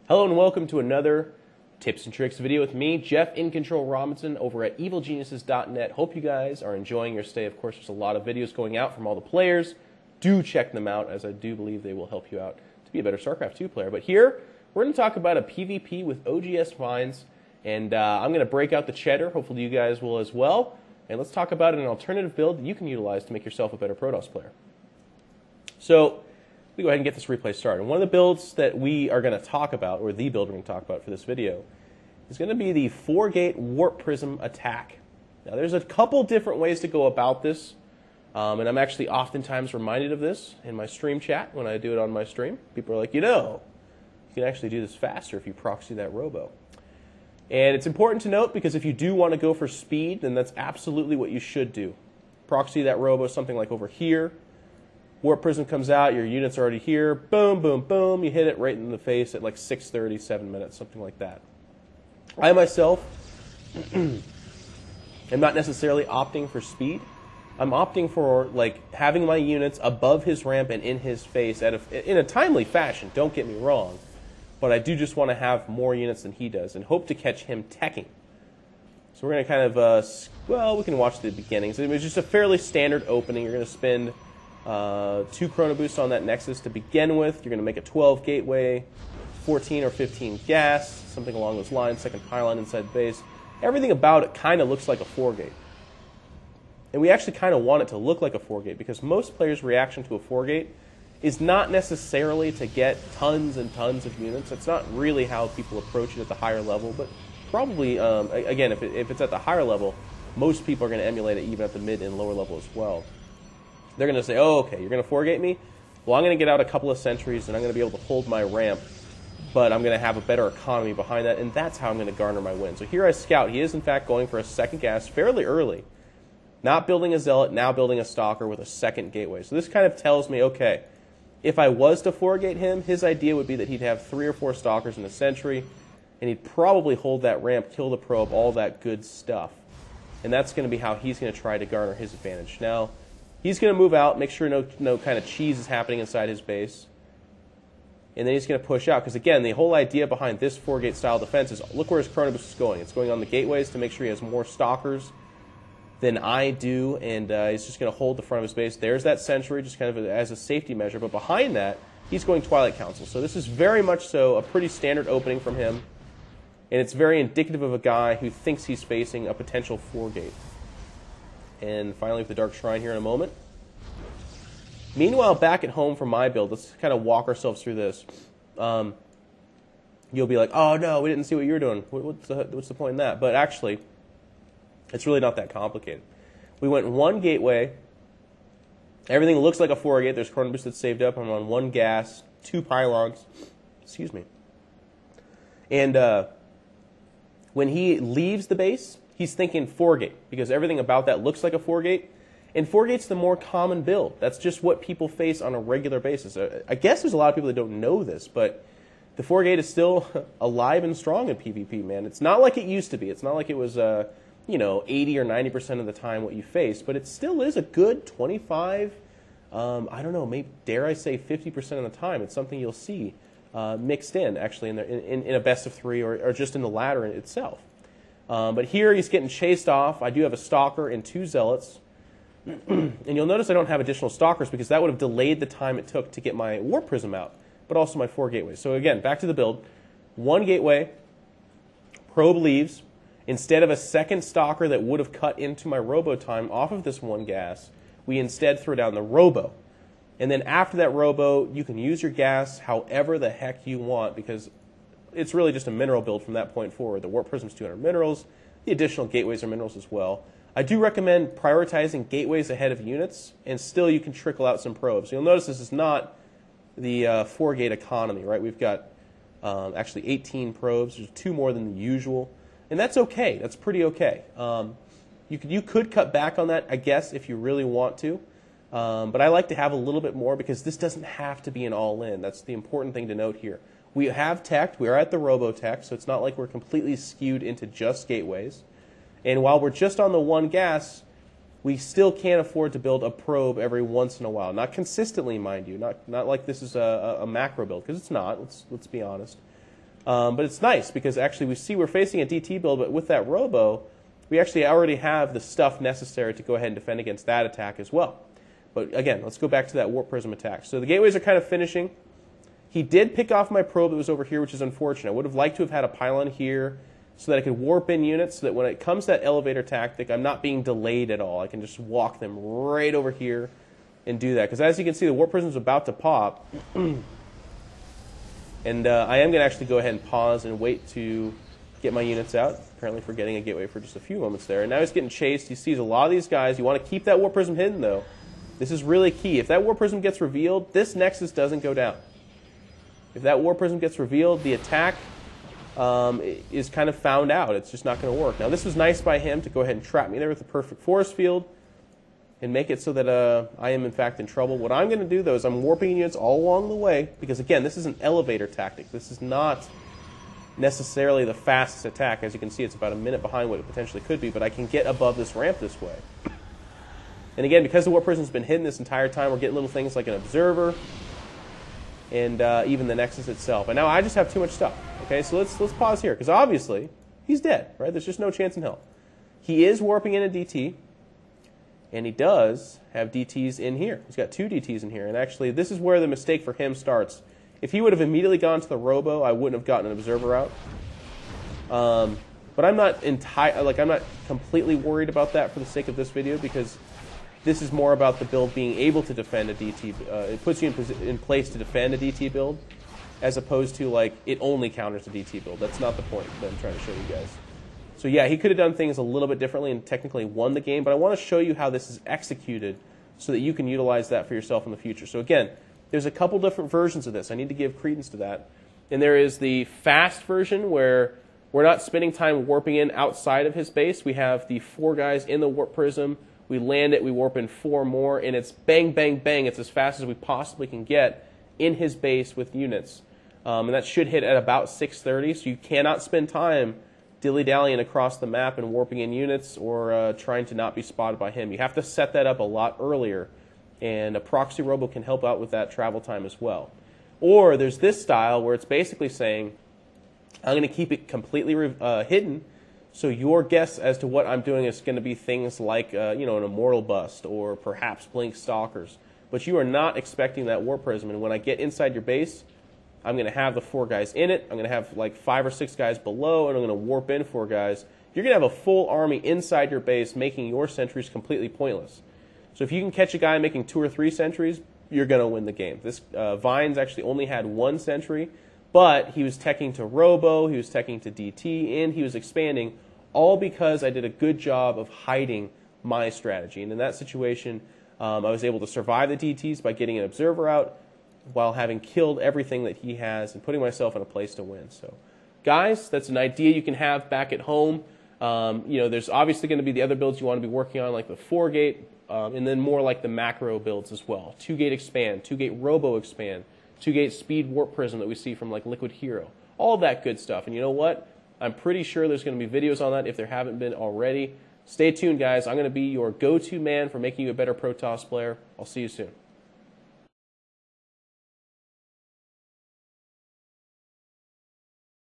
Hello and welcome to another tips and tricks video with me, Jeff In Control Robinson over at evilgeniuses.net. Hope you guys are enjoying your stay. Of course, there's a lot of videos going out from all the players. Do check them out, as I do believe they will help you out to be a better StarCraft 2 player. But here, we're going to talk about a PvP with OGS finds, and I'm going to break out the cheddar. Hopefully you guys will as well. And let's talk about an alternative build that you can utilize to make yourself a better Protoss player. So, we go ahead and get this replay started. And one of the builds that we are going to talk about, or the build we're going to talk about for this video, is going to be the 4-gate Warp Prism attack. Now, there's a couple different ways to go about this, and I'm actually oftentimes reminded of this in my stream chat when I do it on my stream. People are like, you can actually do this faster if you proxy that robo. And it's important to note because if you do want to go for speed, then that's absolutely what you should do. Proxy that robo something like over here. Warp Prism comes out, your units are already here, boom, boom, boom, you hit it right in the face at like 6:30, 7 minutes, something like that. I myself am not necessarily opting for speed. I'm opting for like having my units above his ramp and in his face in a timely fashion, don't get me wrong, but I do just want to have more units than he does and hope to catch him teching. So we're going to kind of, well, we can watch the beginnings. It was just a fairly standard opening. You're going to spend 2 chrono boosts on that Nexus to begin with. You're going to make a 12 gateway, 14 or 15 gas, something along those lines, second pylon inside base. Everything about it kind of looks like a 4-gate. And we actually kind of want it to look like a 4-gate because most players' reaction to a 4-gate is not necessarily to get tons and tons of units. That's not really how people approach it at the higher level, but probably, again, if it's at the higher level, most people are going to emulate it even at the mid and lower level as well. They're going to say, oh, okay, you're going to 4-gate me? Well, I'm going to get out a couple of sentries, and I'm going to be able to hold my ramp, but I'm going to have a better economy behind that, and that's how I'm going to garner my win. So here I scout. He is, in fact, going for a second gas fairly early. Not building a Zealot, now building a Stalker with a second gateway. So this kind of tells me, okay, if I was to 4-gate him, his idea would be that he'd have 3 or 4 Stalkers in a sentry, and he'd probably hold that ramp, kill the probe, all that good stuff. And that's going to be how he's going to try to garner his advantage. Now, he's going to move out, make sure no kind of cheese is happening inside his base. And then he's going to push out. Because, again, the whole idea behind this 4-gate style defense is look where his chrono boost is going. It's going on the gateways to make sure he has more Stalkers than I do. And he's just going to hold the front of his base. There's that sentry just kind of as a safety measure. But behind that, he's going Twilight Council. So this is very much so a pretty standard opening from him. And it's very indicative of a guy who thinks he's facing a potential 4-gate. And finally with the Dark Shrine here in a moment. Meanwhile, back at home for my build, let's kind of walk ourselves through this. You'll be like, oh no, we didn't see what you were doing. What's the point in that? But actually, it's really not that complicated. We went 1 gateway. Everything looks like a 4-gate. There's chrono boost that's saved up. I'm on 1 gas, 2 pylons. Excuse me. And when he leaves the base, he's thinking 4-gate because everything about that looks like a 4-gate. And 4-gate's the more common build. That's just what people face on a regular basis. I guess there's a lot of people that don't know this, but the 4-gate is still alive and strong in PvP, man. It's not like it used to be. It's not like it was, 80 or 90% of the time what you face, but it still is a good 25, I don't know, maybe dare I say 50% of the time. It's something you'll see mixed in, actually, in a best of 3 or just in the ladder itself. But here he's getting chased off. I do have a Stalker and 2 Zealots. And you'll notice I don't have additional Stalkers because that would have delayed the time it took to get my Warp Prism out, but also my 4 gateways. So again, back to the build. 1 gateway, probe leaves. Instead of a second Stalker that would have cut into my robo time off of this 1 gas, we instead throw down the robo. And then after that robo, you can use your gas however the heck you want because it's really just a mineral build from that point forward. The Warp Prism's 200 minerals. The additional gateways are minerals as well. I do recommend prioritizing gateways ahead of units, and still you can trickle out some probes. You'll notice this is not the 4-gate economy, right? We've got actually 18 probes. There's 2 more than the usual, and that's okay. That's pretty okay. You could cut back on that, I guess, if you really want to, but I like to have a little bit more because this doesn't have to be an all-in. That's the important thing to note here. We have tech. We are at the robo-tech, so it's not like we're completely skewed into just gateways. And while we're just on the 1 gas, we still can't afford to build a probe every once in a while. Not consistently, mind you. Not like this is a macro build, because it's not. Let's be honest. But it's nice because actually we see we're facing a DT build, but with that Robo, we actually already have the stuff necessary to go ahead and defend against that attack as well. But again, let's go back to that Warp Prism attack. So the gateways are kind of finishing. He did pick off my probe that was over here, which is unfortunate. I would have liked to have had a pylon here so that I could warp in units so that when it comes to that elevator tactic, I'm not being delayed at all. I can just walk them right over here and do that. Because as you can see, the Warp Prism is about to pop. And I am going to actually go ahead and pause and wait to get my units out. Apparently forgetting a gateway for just a few moments there. And now he's getting chased. He sees a lot of these guys. You want to keep that Warp Prism hidden, though. This is really key. If that Warp Prism gets revealed, this Nexus doesn't go down. If that Warp Prism gets revealed, the attack is kind of found out. It's just not going to work. Now, this was nice by him to go ahead and trap me there with the perfect force field and make it so that I am, in fact, in trouble. What I'm going to do, though, is I'm warping units all along the way because, again, this is an elevator tactic. This is not necessarily the fastest attack. As you can see, it's about a minute behind what it potentially could be, but I can get above this ramp this way. And, again, because the Warp Prism's been hidden this entire time, we're getting little things like an Observer and even the Nexus itself. And now I just have too much stuff. Okay, so let's pause here, because obviously he's dead, right? There's just no chance in hell. He is warping in a DT, and he does have DTs in here. He's got 2 DTs in here, and actually this is where the mistake for him starts. If he would have immediately gone to the Robo, I wouldn't have gotten an Observer out. But I'm not I'm not completely worried about that for the sake of this video, because this is more about the build being able to defend a DT. It puts you in place to defend a DT build, as opposed to, like, it only counters a DT build. That's not the point that I'm trying to show you guys. So yeah, he could have done things a little bit differently and technically won the game, but I want to show you how this is executed so that you can utilize that for yourself in the future. So again, there's a couple different versions of this. I need to give credence to that. And there is the fast version where we're not spending time warping in outside of his base. We have the 4 guys in the Warp Prism. We land it, we warp in 4 more, and it's bang, bang, bang. It's as fast as we possibly can get in his base with units. And that should hit at about 6:30, so you cannot spend time dilly-dallying across the map and warping in units or trying to not be spotted by him. You have to set that up a lot earlier, and a proxy robo can help out with that travel time as well. Or there's this style where it's basically saying, I'm going to keep it completely hidden, so your guess as to what I'm doing is going to be things like an Immortal Bust or perhaps Blink Stalkers. But you are not expecting that Warp Prism, and when I get inside your base, I'm going to have the 4 guys in it. I'm going to have like 5 or 6 guys below, and I'm going to warp in 4 guys. You're going to have a full army inside your base, making your sentries completely pointless. So if you can catch a guy making 2 or 3 sentries, you're going to win the game. This Vines actually only had 1 sentry, but he was teching to Robo, he was teching to DT, and he was expanding, all because I did a good job of hiding my strategy. And in that situation, I was able to survive the DTs by getting an Observer out while having killed everything that he has and putting myself in a place to win. So, guys, that's an idea you can have back at home. There's obviously going to be the other builds you want to be working on, like the 4-gate, and then more like the macro builds as well. 2-gate expand, 2-gate robo expand, 2-gate speed warp prism that we see from like Liquid Hero. All that good stuff. And you know what? I'm pretty sure there's going to be videos on that if there haven't been already. Stay tuned, guys. I'm going to be your go-to man for making you a better Protoss player. I'll see you soon.